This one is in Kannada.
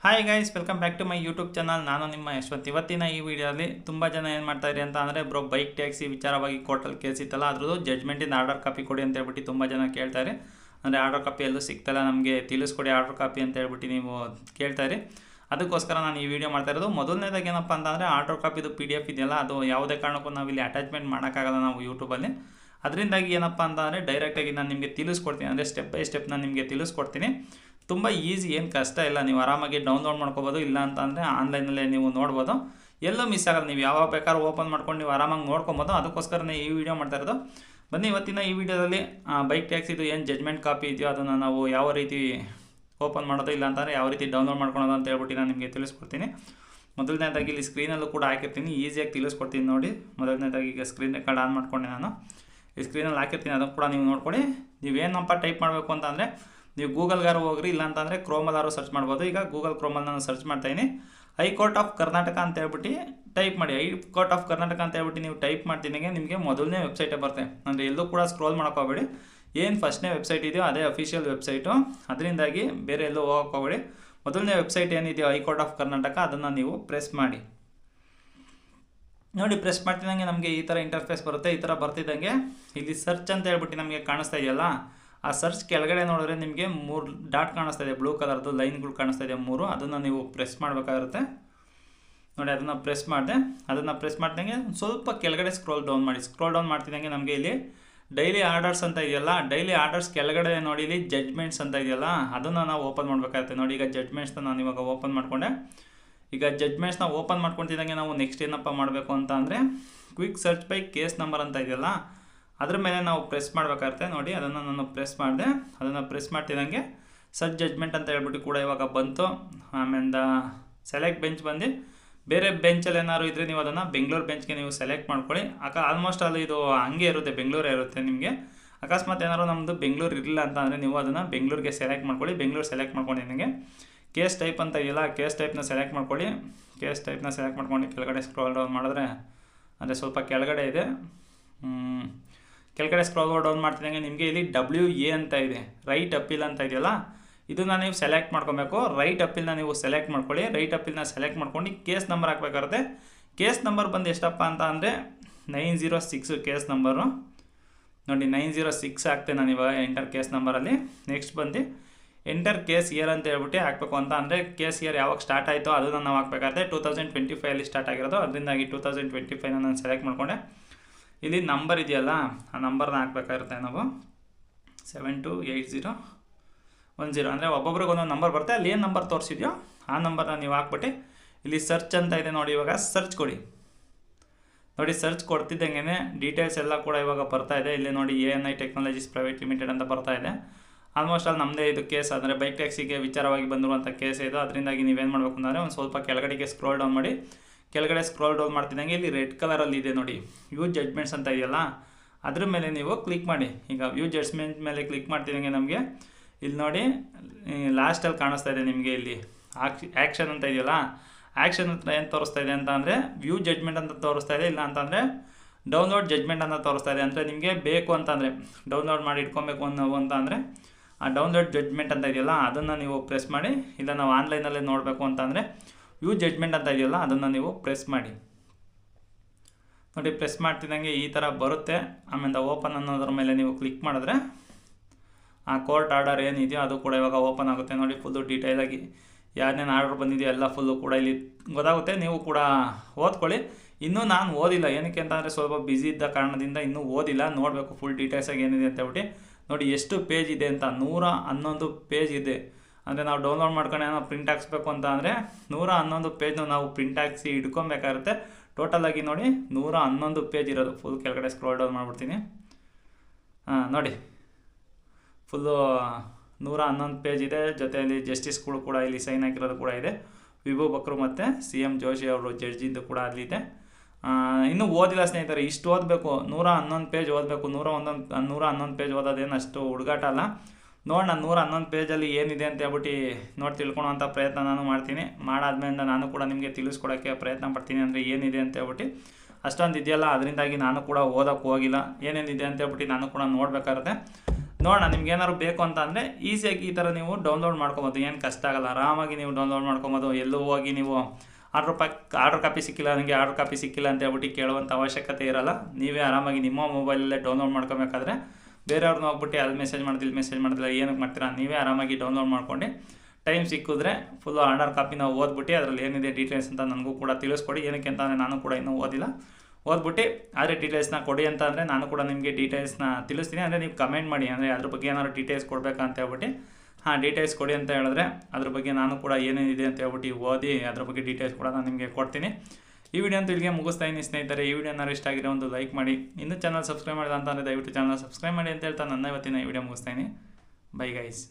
Hi guys, welcome back to my YouTube channel. ನಾನು ನಿಮ್ಮ ಯಶವಂತ್. ಇವತ್ತಿನ ಈ ವಿಡಿಯೋದಲ್ಲಿ ತುಂಬ ಜನ ಏನು ಮಾಡ್ತಾಯಿರಿ ಅಂತ ಅಂದರೆ ಬೈಕ್ ಟ್ಯಾಕ್ಸಿ ವಿಚಾರವಾಗಿ ಕೋರ್ಟಲ್ಲಿ ಕೇಸ್ ಇತ್ತಲ್ಲ, ಅದ್ರದ್ದು ಜಡ್ಜ್ಮೆಂಟಿಂದ ಆರ್ಡರ್ ಕಾಪಿ ಕೊಡಿ ಅಂತ ಹೇಳ್ಬಿಟ್ಟು ತುಂಬ ಜನ ಕೇಳ್ತಾರೆ. ಅಂದರೆ ಆರ್ಡರ್ ಕಾಪಿ ಎಲ್ಲೂ ಸಿಗ್ತಲ್ಲ, ನಮಗೆ ತಿಳಿಸ್ಕೊಡಿ ಆರ್ಡರ್ ಕಾಪಿ ಅಂತ ಹೇಳ್ಬಿಟ್ಟು ನೀವು ಕೇಳ್ತಾಯಿರಿ. ಅದಕ್ಕೋಸ್ಕರ ನಾನು ಈ ವಿಡಿಯೋ ಮಾಡ್ತಾ ಇರೋದು. ಮೊದಲನೇದಾಗಿ ಏನಪ್ಪ ಅಂತಂದರೆ ಆರ್ಡರ್ ಕಾಪಿದು PDF ಇದೆಯಲ್ಲ, ಅದು ಯಾವುದೇ ಕಾರಣಕ್ಕೂ ನಾವು ಇಲ್ಲಿ ಅಟ್ಯಾಚ್ಮೆಂಟ್ ಮಾಡೋಕ್ಕಾಗಲ್ಲ ನಾವು ಯೂಟ್ಯೂಬಲ್ಲಿ. ಅದರಿಂದಾಗಿ ಏನಪ್ಪ ಅಂತಂದರೆ ಡೈರೆಕ್ಟಾಗಿ ನಾನು ನಿಮಗೆ ತಿಳಿಸ್ಕೊಡ್ತೀನಿ, ಅಂದರೆ ಸ್ಟೆಪ್ ಬೈ ಸ್ಟೆಪ್ ನಾನು ನಿಮಗೆ ತಿಳಿಸ್ಕೊಡ್ತೀನಿ. ತುಂಬ ಈಸಿ, ಏನು ಕಷ್ಟ ಇಲ್ಲ. ನೀವು ಆರಾಮಾಗಿ ಡೌನ್ಲೋಡ್ ಮಾಡ್ಕೋಬೋದು. ಇಲ್ಲ ಅಂತ ಅಂದರೆ ಆನ್ಲೈನಲ್ಲೇ ನೀವು ನೋಡ್ಬೋದು. ಎಲ್ಲೂ ಮಿಸ್ ಆಗೋದು. ನೀವು ಯಾವಾಗ ಬೇಕಾದ್ರೂ ಓಪನ್ ಮಾಡ್ಕೊಂಡು ನೀವು ಆರಾಮಾಗಿ ನೋಡ್ಕೊಬೋದು. ಅದಕ್ಕೋಸ್ಕರನೇ ಈ ವಿಡಿಯೋ ಮಾಡ್ತಾ ಇರೋದು. ಬನ್ನಿ, ಇವತ್ತಿನ ಈ ವಿಡಿಯೋದಲ್ಲಿ ಬೈಕ್ ಟ್ಯಾಕ್ಸಿದು ಏನು ಜಡ್ಜ್ಮೆಂಟ್ ಕಾಪಿ ಇದೆಯೋ ಅದನ್ನು ನಾವು ಯಾವ ರೀತಿ ಓಪನ್ ಮಾಡೋದು, ಇಲ್ಲ ಅಂತಂದರೆ ಯಾವ ರೀತಿ ಡೌನ್ಲೋಡ್ ಮಾಡ್ಕೊಳೋದು ಅಂತ ಹೇಳ್ಬಿಟ್ಟು ನಾನು ನಿಮಗೆ ತಿಳಿಸ್ಕೊಡ್ತೀನಿ. ಮೊದಲನೇದಾಗಿ ಇಲ್ಲಿ ಸ್ಕ್ರೀನಲ್ಲೂ ಕೂಡ ಹಾಕಿರ್ತೀನಿ, ಈಸಿಯಾಗಿ ತಿಳಿಸ್ಕೊಡ್ತೀನಿ ನೋಡಿ. ಮೊದಲನೇದಾಗಿ ಈಗ ಸ್ಕ್ರೀನ್ ರೆಕಾರ್ಡ್ ಆನ್ ಮಾಡ್ಕೊಂಡೆ ನಾನು. ಈ ಸ್ಕ್ರೀನಲ್ಲಿ ಹಾಕಿರ್ತೀನಿ, ಅದನ್ನು ಕೂಡ ನೀವು ನೋಡ್ಕೊಳ್ಳಿ. ನೀವೇನಪ್ಪ ಟೈಪ್ ಮಾಡಬೇಕು ಅಂತಂದರೆ ನೀವು ಗೂಗಲ್ಗಾರು ಹೋಗ್ರಿ, ಇಲ್ಲ ಅಂತಂದರೆ ಕ್ರೋಮಲ್ಲಾರು ಸರ್ಚ್ ಮಾಡ್ಬೋದು. ಈಗ ಗೂಗಲ್ ಕ್ರೋಮಲ್ಲಿ ನಾನು ಸರ್ಚ್ ಮಾಡ್ತಾಯಿದ್ದೀನಿ. ಹೈಕೋರ್ಟ್ ಆಫ್ ಕರ್ನಾಟಕ ಅಂತ ಹೇಳ್ಬಿಟ್ಟು ಟೈಪ್ ಮಾಡಿ. ಹೈಕೋರ್ಟ್ ಆಫ್ ಕರ್ನಾಟಕ ಅಂತ ಹೇಳ್ಬಿಟ್ಟು ನೀವು ಟೈಪ್ ಮಾಡ್ತೀನಿ, ನಿಮಗೆ ಮೊದಲನೇ ವೆಬ್ಸೈಟೇ ಬರುತ್ತೆ. ಅಂದರೆ ಎಲ್ಲೂ ಕೂಡ ಸ್ಕ್ರೋಲ್ ಮಾಡೋಕ್ಕೋಗ್ಬೇಡಿ. ಏನು ಫಸ್ಟ್ನೇ ವೆಬ್ಸೈಟ್ ಇದೆಯೋ ಅದೇ ಅಫಿಷಿಯಲ್ ವೆಬ್ಸೈಟು. ಅದರಿಂದಾಗಿ ಬೇರೆ ಎಲ್ಲೂ ಹೋಗೋಕ್ಕೋಗ್ಬೇಡಿ. ಮೊದಲನೇ ವೆಬ್ಸೈಟ್ ಏನಿದೆಯೋ ಹೈಕೋರ್ಟ್ ಆಫ್ ಕರ್ನಾಟಕ, ಅದನ್ನು ನೀವು ಪ್ರೆಸ್ ಮಾಡಿ. ನೋಡಿ, ಪ್ರೆಸ್ ಮಾಡ್ತಿದ್ದಂಗೆ ನಮಗೆ ಈ ಥರ ಇಂಟರ್ಫೇಸ್ ಬರುತ್ತೆ. ಈ ಥರ ಬರ್ತಿದ್ದಂಗೆ ಇಲ್ಲಿ ಸರ್ಚ್ ಅಂತ ಹೇಳ್ಬಿಟ್ಟು ನಮಗೆ ಕಾಣಿಸ್ತಾ ಇದೆಯಲ್ಲ, ಆ ಸರ್ಚ್ ಕೆಳಗಡೆ ನೋಡಿದ್ರೆ ನಿಮಗೆ 3 ಡಾಟ್ ಕಾಣಿಸ್ತಾ ಇದೆ, ಬ್ಲೂ ಕಲರ್ದು ಲೈನ್ಗಳು ಕಾಣಿಸ್ತಾ ಇದೆ 3. ಅದನ್ನು ನೀವು ಪ್ರೆಸ್ ಮಾಡಬೇಕಾಗಿರುತ್ತೆ ನೋಡಿ. ಅದನ್ನು ಪ್ರೆಸ್ ಮಾಡಿದೆ. ಅದನ್ನು ಪ್ರೆಸ್ ಮಾಡ್ದಂಗೆ ಸ್ವಲ್ಪ ಕೆಳಗಡೆ ಸ್ಕ್ರೋಲ್ ಡೌನ್ ಮಾಡಿ. ಸ್ಕ್ರೋಲ್ ಡೌನ್ ಮಾಡ್ತಿದ್ದಂಗೆ ನಮಗೆ ಇಲ್ಲಿ ಡೈಲಿ ಆರ್ಡರ್ಸ್ ಅಂತ ಇದೆಯಲ್ಲ, ಡೈಲಿ ಆರ್ಡರ್ಸ್ ಕೆಳಗಡೆ ನೋಡಿ ಇಲ್ಲಿ ಜಡ್ಜ್ಮೆಂಟ್ಸ್ ಅಂತ ಇದೆಯಲ್ಲ, ಅದನ್ನು ನಾವು ಓಪನ್ ಮಾಡಬೇಕಾಗುತ್ತೆ ನೋಡಿ. ಈಗ ಜಡ್ಜ್ಮೆಂಟ್ಸ್ನ ನಾನು ಇವಾಗ ಓಪನ್ ಮಾಡಿಕೊಂಡೆ. ಈಗ ಜಡ್ಜ್ಮೆಂಟ್ಸ್ನ ಓಪನ್ ಮಾಡ್ಕೊತಿದ್ದಂಗೆ ನಾವು ನೆಕ್ಸ್ಟ್ ಏನಪ್ಪ ಮಾಡಬೇಕು ಅಂತ ಅಂದರೆ quick search by case number ಅಂತ ಇದೆಯಲ್ಲ, ಅದ್ರ ಮೇಲೆ ನಾವು ಪ್ರೆಸ್ ಮಾಡಬೇಕಾಗುತ್ತೆ ನೋಡಿ. ಅದನ್ನು ನಾನು ಪ್ರೆಸ್ ಮಾಡಿದೆ. ಅದನ್ನು ಪ್ರೆಸ್ ಮಾಡ್ತಿದ್ದಂಗೆ ಸರ್ಚ್ ಜಡ್ಜ್ಮೆಂಟ್ ಅಂತ ಹೇಳ್ಬಿಟ್ಟು ಕೂಡ ಇವಾಗ ಬಂತು. ಆಮೇಲೆ ಸೆಲೆಕ್ಟ್ ಬೆಂಚ್ ಬಂದು ಬೇರೆ ಬೆಂಚಲ್ಲಿ ಏನಾದ್ರು ಇದ್ದರೆ ನೀವು ಅದನ್ನು ಬೆಂಗಳೂರು ಬೆಂಚ್ಗೆ ನೀವು ಸೆಲೆಕ್ಟ್ ಮಾಡ್ಕೊಳ್ಳಿ. ಆಲ್ಮೋಸ್ಟ್ ಅಲ್ಲಿ ಇದು ಹಂಗೆ ಇರುತ್ತೆ, ಬೆಂಗಳೂರೇ ಇರುತ್ತೆ ನಿಮಗೆ. ಅಕಸ್ಮಾತ್ ಏನಾದ್ರು ನಮ್ಮದು ಬೆಂಗಳೂರು ಇರಲಿಲ್ಲ ಅಂತ ಅಂದರೆ ನೀವು ಅದನ್ನು ಬೆಂಗಳೂರಿಗೆ ಸೆಲೆಕ್ಟ್ ಮಾಡ್ಕೊಳ್ಳಿ. ಬೆಂಗಳೂರು ಸೆಲೆಕ್ಟ್ ಮಾಡ್ಕೊಂಡು ನನಗೆ ಕೇಸ್ ಟೈಪ್ ಅಂತ ಇದೆಯಲ್ಲ, ಕೇಸ್ ಟೈಪ್ನ ಸೆಲೆಕ್ಟ್ ಮಾಡ್ಕೊಳ್ಳಿ. ಕೇಸ್ ಟೈಪ್ನ ಸೆಲೆಕ್ಟ್ ಮಾಡ್ಕೊಂಡು ಕೆಳಗಡೆ ಸ್ಕ್ರೋಲ್ ಡೌನ್ ಮಾಡಿದ್ರೆ, ಅಂದರೆ ಸ್ವಲ್ಪ ಕೆಳಗಡೆ ಇದೆ, ಕೆಳಗಡೆ ಸ್ಕ್ರೋಲ್ ಡೌನ್ ಮಾಡ್ತಿದ್ದಂಗೆ ನಿಮಗೆ ಇಲ್ಲಿ WA ಅಂತ ಇದೆ, ರೈಟ್ ಅಪೀಲ್ ಅಂತ ಇದೆಯಲ್ಲ, ಇದನ್ನು ನೀವು ಸೆಲೆಕ್ಟ್ ಮಾಡ್ಕೊಬೇಕು. ರೈಟ್ ಅಪೀಲ್ನ ನೀವು ಸೆಲೆಕ್ಟ್ ಮಾಡ್ಕೊಳ್ಳಿ. ರೈಟ್ ಅಪೀಲ್ನ ಸೆಲೆಕ್ಟ್ ಮಾಡ್ಕೊಂಡು ಕೇಸ್ ನಂಬರ್ ಹಾಕಬೇಕಾಗುತ್ತೆ. ಕೇಸ್ ನಂಬರ್ ಬಂದು ಎಷ್ಟಪ್ಪ ಅಂತ ಅಂದರೆ 906 ಕೇಸ್ ನಂಬರು ನೋಡಿ. 906 ಹಾಕ್ತೇನೆ ನಾನು ಇವಾಗ ಎಂಟರ್ ಕೇಸ್ ನಂಬರಲ್ಲಿ. ನೆಕ್ಸ್ಟ್ ಬಂದು ಎಂಟರ್ ಕೇಸ್ ಇಯರ್ ಅಂತ ಹೇಳ್ಬಿಟ್ಟು ಹಾಕಬೇಕು. ಅಂತ ಅಂದರೆ ಕೇಸ್ ಇಯರ್ ಯಾವಾಗ ಸ್ಟಾರ್ಟ್ ಆಯಿತೋ ಅದನ್ನು ನಾವು ಹಾಕಬೇಕಾಗುತ್ತೆ. 2025 ಸ್ಟಾರ್ಟ್ ಆಗಿರೋದು, ಅದರಿಂದಾಗಿ 2025 ನಾನು ಸೆಲೆಕ್ಟ್ ಮಾಡಿಕೊಂಡೆ. ಇಲ್ಲಿ ನಂಬರ್ ಇದೆಯಲ್ಲ, ಆ ನಂಬರ್ನ ಹಾಕಬೇಕಾಗಿರುತ್ತೆ ನಾವು. 728010. ಅಂದರೆ ಒಬ್ಬೊಬ್ರಿಗೆ ಒಂದೊಂದು ನಂಬರ್ ಬರುತ್ತೆ. ಅಲ್ಲಿ ಏನು ನಂಬರ್ ತೋರಿಸಿದೆಯೋ ಆ ನಂಬರ್ನ ನೀವು ಹಾಕ್ಬಿಟ್ಟು ಇಲ್ಲಿ ಸರ್ಚ್ ಅಂತ ಇದೆ ನೋಡಿ. ಇವಾಗ ಸರ್ಚ್ ಕೊಡಿ ನೋಡಿ. ಸರ್ಚ್ ಕೊಡ್ತಿದ್ದಂಗೆ ಡೀಟೇಲ್ಸ್ ಎಲ್ಲ ಕೂಡ ಇವಾಗ ಬರ್ತಾ ಇದೆ. ಇಲ್ಲಿ ನೋಡಿ ANI ಟೆಕ್ನಾಲಜೀಸ್ ಪ್ರೈವೇಟ್ ಲಿಮಿಟೆಡ್ ಅಂತ ಬರ್ತಾ ಇದೆ. ಆಲ್ಮೋಸ್ಟ್ ಅಲ್ಲಿ ನಮ್ಮದೇ ಇದು ಕೇಸ್, ಅಂದರೆ ಬೈಕ್ ಟ್ಯಾಕ್ಸಿಗೆ ವಿಚಾರವಾಗಿ ಬಂದಿರುವಂಥ ಕೇಸ್ ಇದು. ಅದರಿಂದಾಗಿ ನೀವೇನು ಮಾಡಬೇಕು ಅಂದರೆ ಒಂದು ಸ್ವಲ್ಪ ಕೆಳಗಡೆಗೆ ಸ್ಕ್ರೋಲ್ ಡೌನ್ ಮಾಡಿ. ಕೆಳಗಡೆ ಸ್ಕ್ರೋಲ್ ಡೌನ್ ಮಾಡ್ತಿದ್ದಂಗೆ ಇಲ್ಲಿ ರೆಡ್ ಕಲರಲ್ಲಿ ಇದೆ ನೋಡಿ, ವ್ಯೂ ಜಡ್ಜ್ಮೆಂಟ್ಸ್ ಅಂತ ಇದೆಯಲ್ಲ, ಅದ್ರ ಮೇಲೆ ನೀವು ಕ್ಲಿಕ್ ಮಾಡಿ. ಈಗ ವ್ಯೂ ಜಡ್ಜ್ಮೆಂಟ್ ಮೇಲೆ ಕ್ಲಿಕ್ ಮಾಡ್ತಿದ್ದಂಗೆ ನಮಗೆ ಇಲ್ಲಿ ನೋಡಿ ಲಾಸ್ಟಲ್ಲಿ ಕಾಣಿಸ್ತಾ ಇದೆ ನಿಮಗೆ ಇಲ್ಲಿ ಆ್ಯಕ್ಷನ್ ಅಂತ ಇದೆಯಲ್ಲ, ಆ್ಯಕ್ಷನ್ ಹತ್ರ ಏನು ತೋರಿಸ್ತಾ ಇದೆ ಅಂತ ಅಂದರೆ ವ್ಯೂ ಜಡ್ಜ್ಮೆಂಟ್ ಅಂತ ತೋರಿಸ್ತಾ ಇದೆ. ಇಲ್ಲ ಅಂತಂದರೆ ಡೌನ್ಲೋಡ್ ಜಡ್ಜ್ಮೆಂಟ್ ಅಂತ ತೋರಿಸ್ತಾ ಇದೆ. ಅಂದರೆ ನಿಮಗೆ ಬೇಕು ಅಂತಂದರೆ ಡೌನ್ಲೋಡ್ ಮಾಡಿ ಇಟ್ಕೊಬೇಕು ಅಂತ ಅಂದರೆ ಆ ಡೌನ್ಲೋಡ್ ಜಡ್ಜ್ಮೆಂಟ್ ಅಂತ ಇದೆಯಲ್ಲ, ಅದನ್ನು ನೀವು ಪ್ರೆಸ್ ಮಾಡಿ. ಇಲ್ಲ ನಾವು ಆನ್ಲೈನಲ್ಲೇ ನೋಡಬೇಕು ಅಂತಂದರೆ ವ್ಯೂ ಜಡ್ಜ್ಮೆಂಟ್ ಅಂತ ಇದೆಯಲ್ಲ, ಅದನ್ನು ನೀವು ಪ್ರೆಸ್ ಮಾಡಿ ನೋಡಿ. ಪ್ರೆಸ್ ಮಾಡ್ತಿದ್ದಂಗೆ ಈ ಥರ ಬರುತ್ತೆ. ಆಮೇಲೆ ಓಪನ್ ಅನ್ನೋದ್ರ ಮೇಲೆ ನೀವು ಕ್ಲಿಕ್ ಮಾಡಿದ್ರೆ ಆ ಕೋರ್ಟ್ ಆರ್ಡರ್ ಏನಿದೆಯೋ ಅದು ಕೂಡ ಇವಾಗ ಓಪನ್ ಆಗುತ್ತೆ ನೋಡಿ. ಫುಲ್ಲು ಡೀಟೇಲಾಗಿ ಯಾರೇನು ಆರ್ಡರ್ ಬಂದಿದೆಯೋ ಎಲ್ಲ ಫುಲ್ಲು ಕೂಡ ಇಲ್ಲಿ ಗೊತ್ತಾಗುತ್ತೆ. ನೀವು ಕೂಡ ಓದ್ಕೊಳ್ಳಿ. ಇನ್ನೂ ನಾನು ಓದಿಲ್ಲ, ಏನಕ್ಕೆ ಅಂತಂದರೆ ಸ್ವಲ್ಪ ಬ್ಯುಸಿ ಇದ್ದ ಕಾರಣದಿಂದ ಇನ್ನೂ ಓದಿಲ್ಲ. ನೋಡಬೇಕು ಫುಲ್ ಡೀಟೇಲ್ಸಾಗಿ ಏನಿದೆ ಅಂತ ಹೇಳ್ಬಿಟ್ಟು. ನೋಡಿ ಎಷ್ಟು ಪೇಜ್ ಇದೆ ಅಂತ, 111 ಪೇಜ್ ಇದೆ. ಅಂದರೆ ನಾವು ಡೌನ್ಲೋಡ್ ಮಾಡ್ಕೊಂಡು ಏನೋ ಪ್ರಿಂಟ್ ಹಾಕ್ಸ್ಬೇಕು ಅಂತ ಅಂದರೆ 111 ಪೇಜ್ನ ನಾವು ಪ್ರಿಂಟ್ ಹಾಕ್ಸಿ ಇಟ್ಕೊಬೇಕಾಗುತ್ತೆ. ಟೋಟಲಾಗಿ ನೋಡಿ 111 ಪೇಜ್ ಇರೋದು. ಫುಲ್ ಕೆಳಗಡೆ ಸ್ಕ್ರೋಲ್ ಡೌನ್ ಮಾಡಿಬಿಡ್ತೀನಿ. ನೋಡಿ ಫುಲ್ಲು 111 ಪೇಜ್ ಇದೆ. ಜೊತೆಯಲ್ಲಿ ಜಸ್ಟಿಸ್ಗಳು ಕೂಡ ಇಲ್ಲಿ ಸೈನ್ ಹಾಕಿರೋದು ಕೂಡ ಇದೆ. ವಿಭು ಬಕ್ರು ಮತ್ತು CM ಜೋಶಿ ಅವರು ಜಡ್ಜಿಂದು ಕೂಡ ಅಲ್ಲಿದೆ. ಇನ್ನೂ ಓದಿಲ್ಲ ಸ್ನೇಹಿತರೆ, ಇಷ್ಟು ಓದಬೇಕು. 111 ಪೇಜ್ ಓದಬೇಕು. 111 ಪೇಜ್ ಓದೋದೇನು ಅಷ್ಟು ಹುಡುಗಾಟ ಅಲ್ಲ. ನೋಡೋಣ 111 ಪೇಜಲ್ಲಿ ಏನಿದೆ ಅಂತ ಹೇಳ್ಬಿಟ್ಟು ನೋಡಿ ತಿಳ್ಕೊಳೋಂಥ ಪ್ರಯತ್ನ ನಾನು ಮಾಡ್ತೀನಿ. ಮಾಡಾದ್ಮೇಲೆ ನಾನು ಕೂಡ ನಿಮಗೆ ತಿಳಿಸ್ಕೊಡೋಕ್ಕೆ ಪ್ರಯತ್ನ ಪಡ್ತೀನಿ. ಅಂದರೆ ಏನಿದೆ ಅಂತ ಹೇಳ್ಬಿಟ್ಟು ಅಷ್ಟೊಂದು ಇದೆಯಲ್ಲ, ಅದರಿಂದಾಗಿ ನಾನು ಕೂಡ ಓದೋಕ್ಕೆ ಹೋಗಿಲ್ಲ. ಏನೇನಿದೆ ಅಂತ ಹೇಳ್ಬಿಟ್ಟು ನಾನು ಕೂಡ ನೋಡಬೇಕಾಗುತ್ತೆ. ನೋಡೋಣ. ನಿಮ್ಗೆ ಏನಾದ್ರು ಬೇಕು ಅಂತ ಅಂದರೆ ಈಸಿಯಾಗಿ ಈ ಥರ ನೀವು ಡೌನ್ಲೋಡ್ ಮಾಡ್ಕೊಬೋದು, ಏನು ಕಷ್ಟ ಆಗಲ್ಲ. ಆರಾಮಾಗಿ ನೀವು ಡೌನ್ಲೋಡ್ ಮಾಡ್ಕೊಬೋದು. ಎಲ್ಲೂ ಹೋಗಿ ನೀವು ಆರ್ಡ್ರ್ ಕಾಪಿ ಸಿಕ್ಕಿಲ್ಲ, ನನಗೆ ಆರ್ಡ್ರ್ ಕಾಪಿ ಸಿಕ್ಕಿಲ್ಲ ಅಂತ ಹೇಳ್ಬಿಟ್ಟು ಕೇಳುವಂಥ ಅವಶ್ಯಕತೆ ಇರೋಲ್ಲ. ನೀವೇ ಆರಾಮಾಗಿ ನಿಮ್ಮ ಮೊಬೈಲಲ್ಲೇ ಡೌನ್ಲೋಡ್ ಮಾಡ್ಕೊಬೇಕಾದ್ರೆ ಬೇರೆಯವ್ರನ್ನ ಹೋಗ್ಬಿಟ್ಟು ಅಲ್ಲಿ ಮೆಸೇಜ್ ಮಾಡ್ತಿಲ್ಲ ಏನಕ್ಕೆ ಮಾಡ್ತೀರಾ, ನೀವೇ ಆರಾಮಾಗಿ ಡೌನ್ಲೋಡ್ ಮಾಡ್ಕೊಂಡು ಟೈಮ್ ಸಿಕ್ಕಿದ್ರೆ ಫುಲ್ಲು ಆರ್ಡರ್ ಕಾಪಿನ ಓದ್ಬಿಟ್ಟು ಅದರಲ್ಲಿ ಏನಿದೆ ಡೀಟೇಲ್ಸ್ ಅಂತ ನನಗೂ ಕೂಡ ತಿಳಿಸ್ಕೊಡಿ. ಏನಕ್ಕೆ ಅಂತಂದರೆ ನಾನು ಕೂಡ ಇನ್ನೂ ಓದ್ಬಿಟ್ಟು ಆದರೆ ಡೀಟೇಲ್ಸ್ನ ಕೊಡಿ ಅಂತ ಅಂದರೆ ನಾನು ಕೂಡ ನಿಮಗೆ ಡೀಟೇಲ್ಸ್ನ ತಿಳಿಸ್ತೀನಿ. ಅಂದರೆ ನೀವು ಕಮೆಂಟ್ ಮಾಡಿ, ಅಂದರೆ ಅದ್ರ ಬಗ್ಗೆ ಏನಾದ್ರು ಡೀಟೇಲ್ಸ್ ಕೊಡಬೇಕಂತ ಹೇಳ್ಬಿಟ್ಟು ಡೀಟೇಲ್ಸ್ ಕೊಡಿ ಅಂತ ಹೇಳಿದ್ರೆ ಅದ್ರ ಬಗ್ಗೆ ನಾನು ಕೂಡ ಏನೇನಿದೆ ಅಂತ ಹೇಳ್ಬಿಟ್ಟು ಓದಿ ಅದ್ರ ಬಗ್ಗೆ ಡೀಟೇಲ್ಸ್ ಕೂಡ ನಾನು ನಿಮಗೆ ಕೊಡ್ತೀನಿ. ಈ ವಿಡಿಯೋ ಅಂತೂ ಇಲ್ಲಿಗೆ ಮುಗಿಸ್ತಾ ಇದ್ದೀನಿ ಸ್ನೇಹಿತರೆ. ಈ ವಿಡಿಯೋನ ಇಷ್ಟ ಆಗಿರೋ ಒಂದು ಲೈಕ್ ಮಾಡಿ, ಇನ್ನೂ ಚಾನಲ್ ಸಬ್ಸ್ಕ್ರೈಬ್ ಮಾಡಿಲ್ಲ ಅಂತಂದರೆ ದಯವಿಟ್ಟು ಚಾನಲ್ ಸಬ್ಸ್ಕ್ರೈಬ್ ಮಾಡಿ ಅಂತ ಹೇಳ್ತಾ ನನ್ನ ಇವತ್ತಿನ ಈ ವಿಡಿಯೋ ಮುಗಿಸ್ತಾ ಇದ್ದೀನಿ. Bye guys.